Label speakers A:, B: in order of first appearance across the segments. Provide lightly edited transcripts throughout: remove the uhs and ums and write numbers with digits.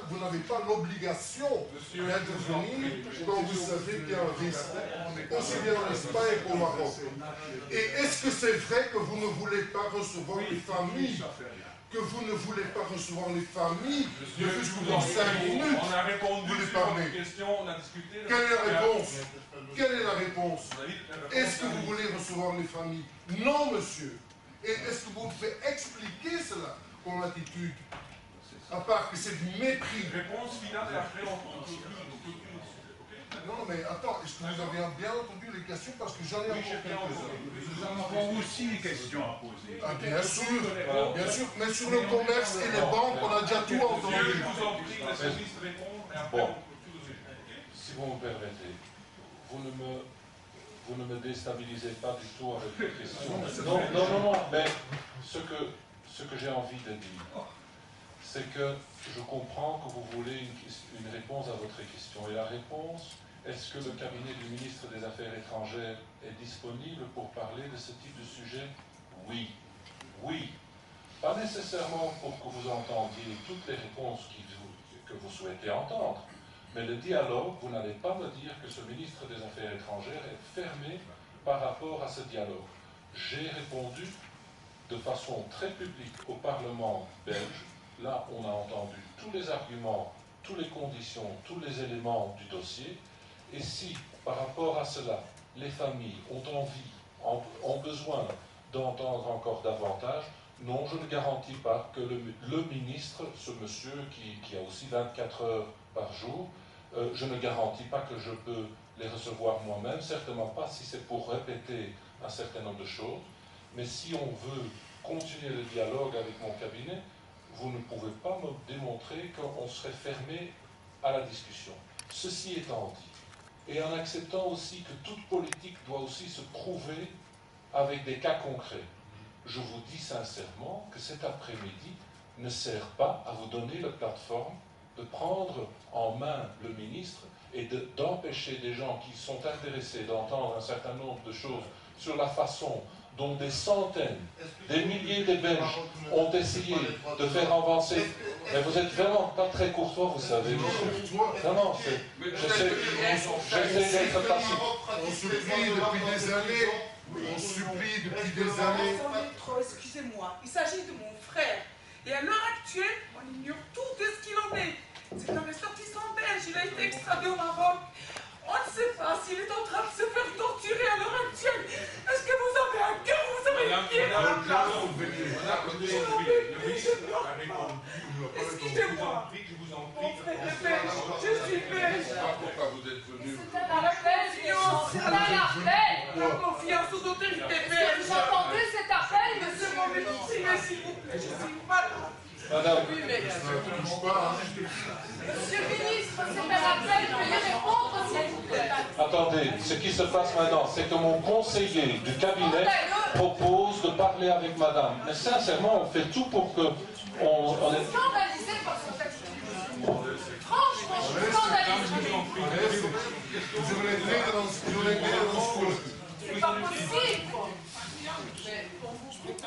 A: vous n'avez pas l'obligation d'intervenir quand vous savez qu'il y a un risque, aussi bien en Espagne qu'au Maroc. Et est-ce que c'est vrai que vous ne voulez pas recevoir les familles, que vous ne voulez pas recevoir les familles, de juste dans 5 minutes,
B: on a répondu
A: vous les
B: sur
A: parlez.
B: votre question, on a discuté.
A: Quelle est la réponse? Quelle est la réponse? Est-ce que vous voulez recevoir les familles? Non, monsieur. Et est-ce que vous pouvez expliquer cela, ton attitude? À part que c'est du mépris.
B: Réponse finale et après on conclut.
A: Non, mais attends, est-ce que vous avez bien entendu les questions? Parce que j'en ai encore quelques-uns.
C: Nous en avons aussi des questions à poser.
A: Ah, bien sûr, mais sur le commerce et les banques, on a déjà tout entendu.
B: Je vous en prie, laissez-moi répondre et après on conclut.
D: Si vous me permettez, vous ne me déstabilisez pas du tout avec les questions. Non, mais ce que j'ai envie de dire, c'est que je comprends que vous voulez une réponse à votre question. Et la réponse, est-ce que le cabinet du ministre des Affaires étrangères est disponible pour parler de ce type de sujet? Oui. Oui. Pas nécessairement pour que vous entendiez toutes les réponses que vous souhaitez entendre. Mais le dialogue, vous n'allez pas me dire que ce ministre des Affaires étrangères est fermé par rapport à ce dialogue. J'ai répondu de façon très publique au Parlement belge. Là, on a entendu tous les arguments, toutes les conditions, tous les éléments du dossier. Et si, par rapport à cela, les familles ont besoin d'entendre encore davantage, non, je ne garantis pas que le ministre, ce monsieur qui a aussi 24 heures par jour, je ne garantis pas que je peux les recevoir moi-même, certainement pas si c'est pour répéter un certain nombre de choses, mais si on veut continuer le dialogue avec mon cabinet, vous ne pouvez pas me démontrer qu'on serait fermé à la discussion. Ceci étant dit, et en acceptant aussi que toute politique doit aussi se prouver avec des cas concrets, je vous dis sincèrement que cet après-midi ne sert pas à vous donner la plateforme de prendre en main le ministre et d'empêcher des gens qui sont intéressés d'entendre un certain nombre de choses sur la façon dont des centaines, des milliers de Belges ont essayé de faire avancer. Mais vous êtes vraiment pas très courtois, vous savez, monsieur. Non, j'essaie d'être patient.
A: On supplie depuis des années. On supplie depuis des années.
E: Excusez-moi, il s'agit de mon frère. Et à l'heure actuelle, on ignore tout de ce qu'il en est. C'est un ressortissant belge, il a été extradé au Maroc. On ne sait pas s'il est en train de se faire torturer à l'heure actuelle. Est-ce que vous avez un cœur, vous avez une pied dans la place? Excusez-moi. Mon frère est belge, je suis belge.
A: Pourquoi vous êtes venu?
E: C'est un appel. La confiance aux autorités belges.
F: Vous entendez cet appel, monsieur mon
E: Mais s'il vous plaît, je suis malade.
D: Madame.
F: Oui, mais...
A: Pas,
F: Monsieur le ministre, c'est un appel, veuillez répondre, s'il vous plaît.
D: Attendez, ce qui se passe maintenant, c'est que mon conseiller du cabinet propose de parler avec madame. Mais sincèrement, on fait tout pour que... On est
F: Scandalisé par son attitude. Franchement, je suis scandalisé.
A: je voulais lire dans ce
F: C'est pas possible.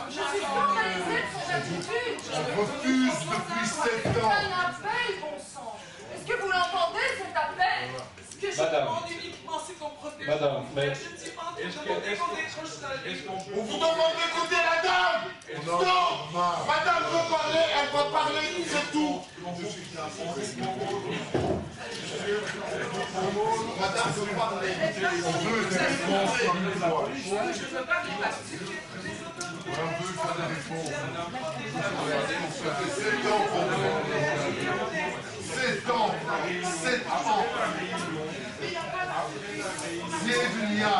F: Je suis scandalisé de son attitude.
A: On refuse depuis 7 ans.
F: C'est un appel, bon sang. Est-ce que vous l'entendez, cet appel?
E: Ce que je demande uniquement, c'est qu'on protège.
D: Madame, mais...
E: Je ne suis pas en train de demander qu'on décroche ça.
G: On vous demande d'écouter la dame. Non, madame veut parler, elle va parler, c'est tout. Madame veut parler.
A: On veut des réponses comme une fois.
E: Je ne veux pas qu'il passe.
A: On veut faire des réponses. Ça fait 7 ans qu'on demande. 7 ans. 7 ans. Bienvenue. Ça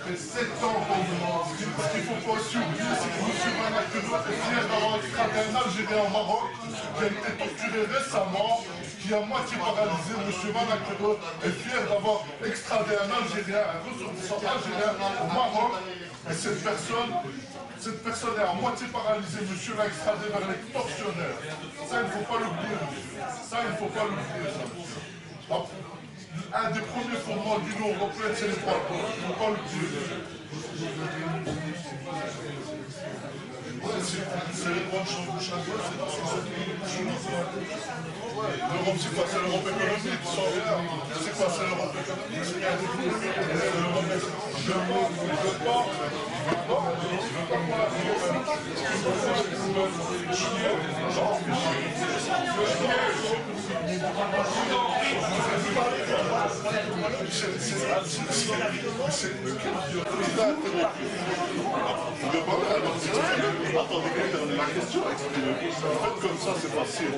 A: fait 7 ans qu'on demande. Ce qu'il ne faut pas aussi oublier, c'est que M. Manakero vient d'avoir extradé un Algérien au Maroc qui a été torturé récemment, qui a moitié paralysé. M. Manakero est fier d'avoir extradé un Algérien, un ressortissant algérien au Maroc. Et cette personne est à moitié paralysée. Monsieur l'a extradé vers les tortionnaires. Ça, il ne faut pas l'oublier, monsieur. Ça, il ne faut pas l'oublier, ça. Un des premiers fondements de l'Union européenne, c'est les droits de l'homme. Il ne faut pas l'oublier. c'est les grandes choses de chaque fois, c'est l'Europe, c'est quoi? C'est l'Europe économique, sans rien. C'est quoi? C'est l'Europe économique, c'est rien du tout. Je attendez, la question, expliquez-le. Faites comme ça, c'est facile.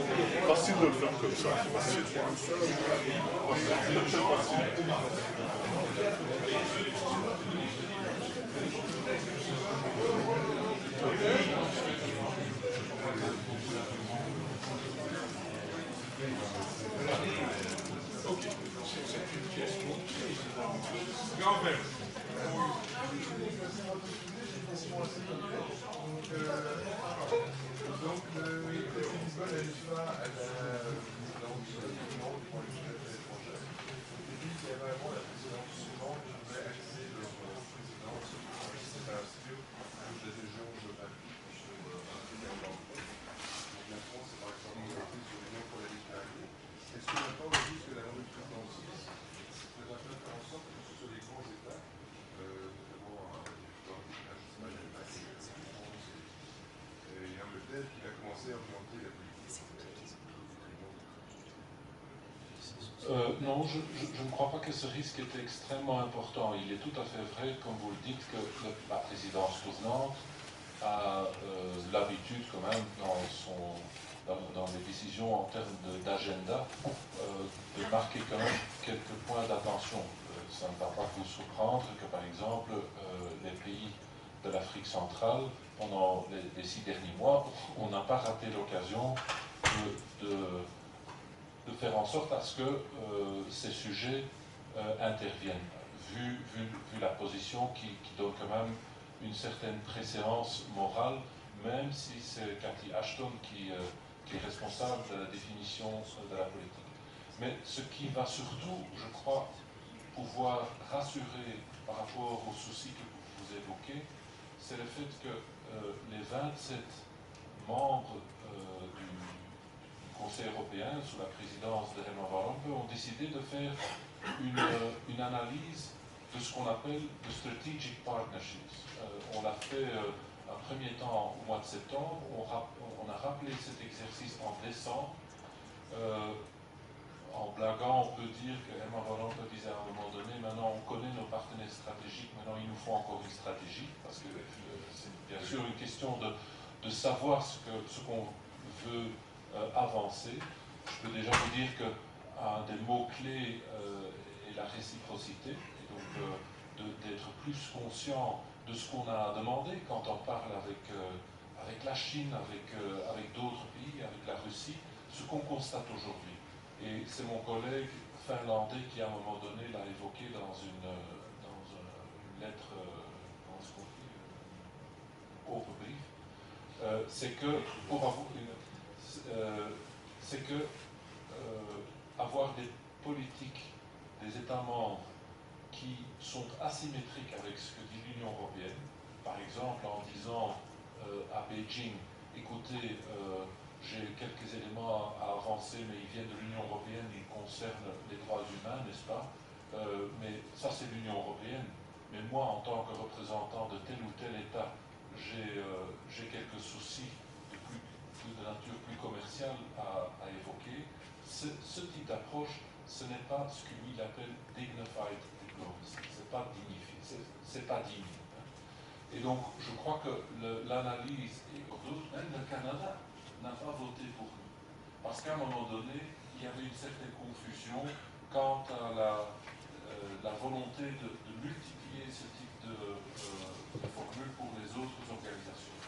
A: Facile de le faire comme ça, c'est facile.
B: Ok, c'est une question. Grand-père.
H: Donc, le Lisbonne, elle soit à la présidence suivante pour les affaires étrangères. Et puis, il y a vraiment la présidence suivante qui devait axer leur présidence sur la séparation de l'adhésion géographique sur un pays en Europe. Donc, la France, c'est par exemple orientée sur l'Union pour la Méditerranée. Est-ce que maintenant, on dit que la nouvelle présidence faudra faire en sorte que ce soit les grands États, notamment et Angleterre qui va commencer à orienter la politique.
D: Non, je ne crois pas que ce risque est extrêmement important. Il est tout à fait vrai, comme vous le dites, que la présidence tournante a l'habitude quand même dans les décisions en termes d'agenda de marquer quand même quelques points d'attention. Ça ne va pas vous surprendre que par exemple les pays de l'Afrique centrale, pendant les 6 derniers mois, on n'a pas raté l'occasion de faire en sorte à ce que ces sujets interviennent, vu la position qui donne quand même une certaine préséance morale, même si c'est Cathy Ashton qui est responsable de la définition de la politique. Mais ce qui va surtout, je crois, pouvoir rassurer par rapport aux soucis que vous évoquez, c'est le fait que les 27 membres du Conseil européen, sous la présidence de Herman Van Rompuy, ont décidé de faire une analyse de ce qu'on appelle de strategic partnerships. On l'a fait un premier temps au mois de septembre, on a rappelé cet exercice en décembre. En blaguant, on peut dire que Herman Van Rompuy disait à un moment donné, maintenant on connaît nos partenaires stratégiques, maintenant il nous faut encore une stratégie, parce que c'est bien sûr une question de savoir ce qu'on veut avancer. Je peux déjà vous dire qu'un des mots-clés est la réciprocité, et donc d'être plus conscient de ce qu'on a demandé quand on parle avec la Chine, avec d'autres pays, avec la Russie, ce qu'on constate aujourd'hui. Et c'est mon collègue finlandais qui, à un moment donné, l'a évoqué dans une lettre, comment est-ce qu'on dit, overbrief, c'est que avoir des politiques des États membres qui sont asymétriques avec ce que dit l'Union européenne, par exemple en disant à Beijing, écoutez, j'ai quelques éléments à avancer, mais ils viennent de l'Union européenne, ils concernent les droits humains, n'est-ce pas? Mais ça, c'est l'Union européenne. Mais moi, en tant que représentant de tel ou tel État, j'ai quelques soucis de nature plus commerciale à évoquer. Ce type d'approche, ce n'est pas ce que lui appelle dignified diplomacy. C'est pas dignifié, c'est pas digne. Et donc, je crois que l'analyse, et d'autres, même le Canada, n'a pas voté pour nous. Parce qu'à un moment donné, il y avait une certaine confusion quant à la volonté de multiplier ce type de formule pour les autres organisations.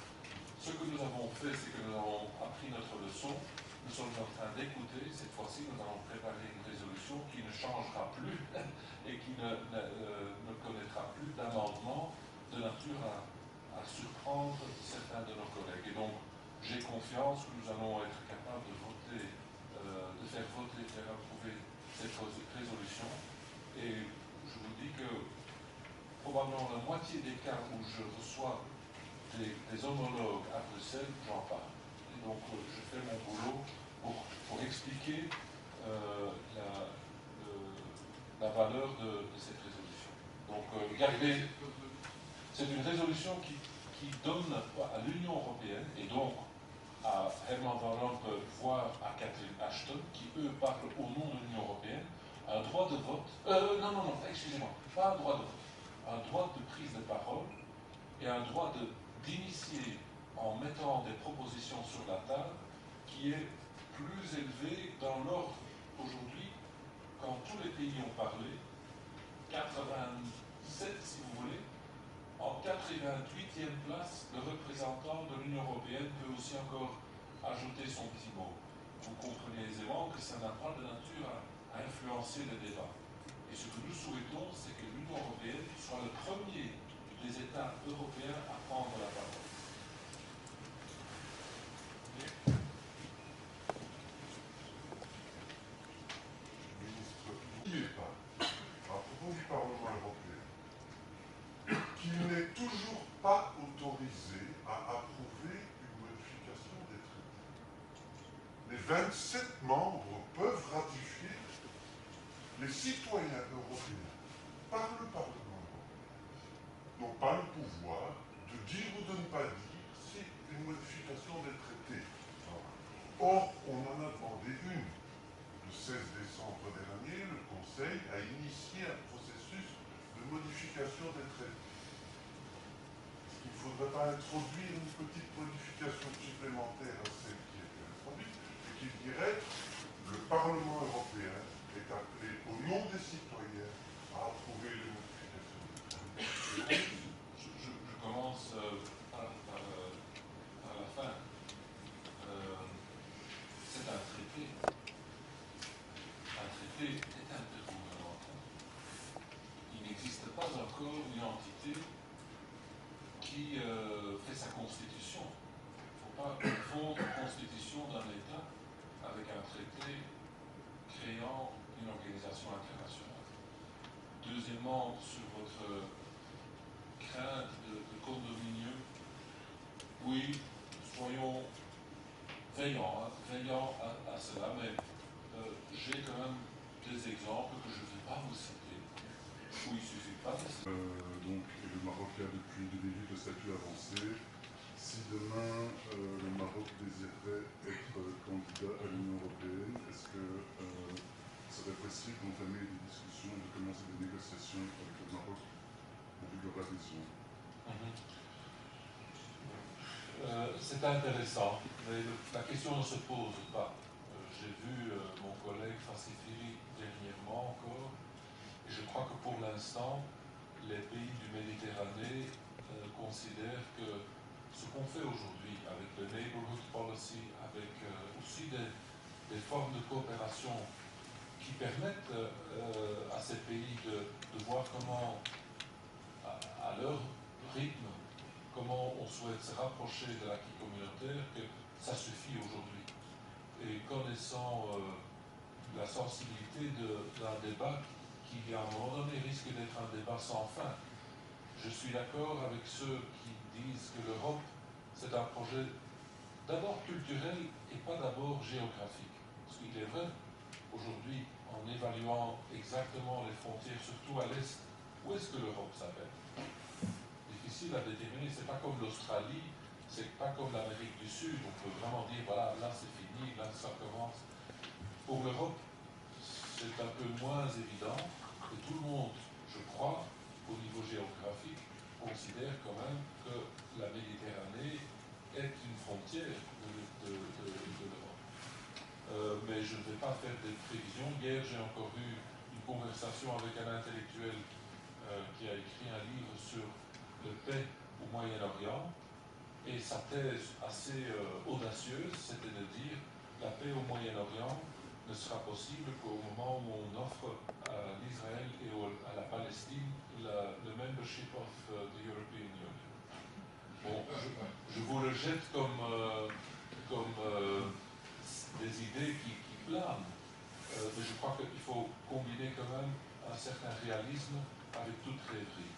D: Ce que nous avons fait, c'est que nous avons appris notre leçon. Nous sommes en train d'écouter. Cette fois-ci, nous allons préparer une résolution qui ne changera plus et qui ne connaîtra plus d'amendements de nature à surprendre certains de nos collègues. Et donc, j'ai confiance que nous allons être capables de voter, de faire approuver cette résolution. Et je vous dis que probablement la moitié des cas où je reçois des des homologues à Bruxelles, j'en parle. Et donc je fais mon boulot pour expliquer la valeur de cette résolution. Donc regardez, c'est une résolution qui donne à l'Union européenne et donc à Herman Van Rompuy, voire à Catherine Ashton, qui eux parlent au nom de l'Union européenne, un droit de vote, non, excusez-moi, pas un droit de vote, un droit de prise de parole et un droit d'initier en mettant des propositions sur la table qui est plus élevé dans l'ordre aujourd'hui quand tous les pays ont parlé, 87 si vous voulez, en 88e place, le représentant de l'Union européenne peut aussi encore ajouter son petit mot. Vous comprenez aisément que ça n'a pas de nature à influencer le débat. Et ce que nous souhaitons, c'est que l'Union européenne soit le premier des États européens à prendre la parole.
H: Ministre, n'oubliez pas, à propos du Parlement européen, qu'il n'est toujours pas autorisé à approuver une modification des traités. Les 27 membres peuvent ratifier, les citoyens européens, par le Parlement européen, n'ont pas le pouvoir de dire ou de ne pas dire si une modification des traités. Or, on en a demandé une. Le 16 décembre dernier, le Conseil a initié un processus de modification des traités. Il ne faudrait pas introduire une petite modification supplémentaire à celle qui a été introduite, et qui dirait le Parlement européen est appelé au nom des citoyens à approuver les modifications des traités.
D: Je commence par la fin. C'est un traité. Un traité est intergouvernemental. Il n'existe pas encore une entité qui fait sa constitution. Il ne faut pas confondre la constitution d'un État avec un traité créant une organisation internationale. Deuxièmement, sur votre crainte de condominium, oui, soyons veillants à cela, mais j'ai quand même des exemples que je ne vais pas vous citer, où il ne suffit pas de...
I: Donc, le Maroc a depuis le début de statut avancé. Si demain le Maroc désirerait être candidat à l'Union européenne, est-ce que serait possible d'entamer des discussions et de commencer des négociations avec le Maroc en vue de leur adhésion?
D: C'est intéressant, mais la question ne se pose pas. J'ai vu mon collègue Fassifiri dernièrement encore, et je crois que pour l'instant, les pays du Méditerranée considèrent que ce qu'on fait aujourd'hui avec le Neighborhood Policy, avec aussi des formes de coopération qui permettent à ces pays de voir comment, à leur rythme, comment on souhaite se rapprocher de l'acquis communautaire, que ça suffit aujourd'hui. Et connaissant la sensibilité d'un débat qui, à un moment donné, risque d'être un débat sans fin, je suis d'accord avec ceux qui disent que l'Europe, c'est un projet d'abord culturel et pas d'abord géographique. Parce qu'il est vrai, aujourd'hui, en évaluant exactement les frontières, surtout à l'Est, où est-ce que l'Europe s'appelle? Difficile à déterminer, c'est pas comme l'Australie, c'est pas comme l'Amérique du Sud, on peut vraiment dire, voilà, là c'est fini, là ça commence. Pour l'Europe, c'est un peu moins évident, et tout le monde, je crois, au niveau géographique, considère quand même que la Méditerranée est une frontière de l'Europe. Mais je ne vais pas faire des prévisions. Hier, j'ai encore eu une conversation avec un intellectuel qui a écrit un livre sur le paix au Moyen-Orient, et sa thèse assez audacieuse, c'était de dire la paix au Moyen-Orient ne sera possible qu'au moment où on offre à l'Israël et à la Palestine le membership of the European Union. Bon, je vous le jette comme des idées qui planent, mais je crois qu'il faut combiner quand même un certain réalisme avec toute rêverie.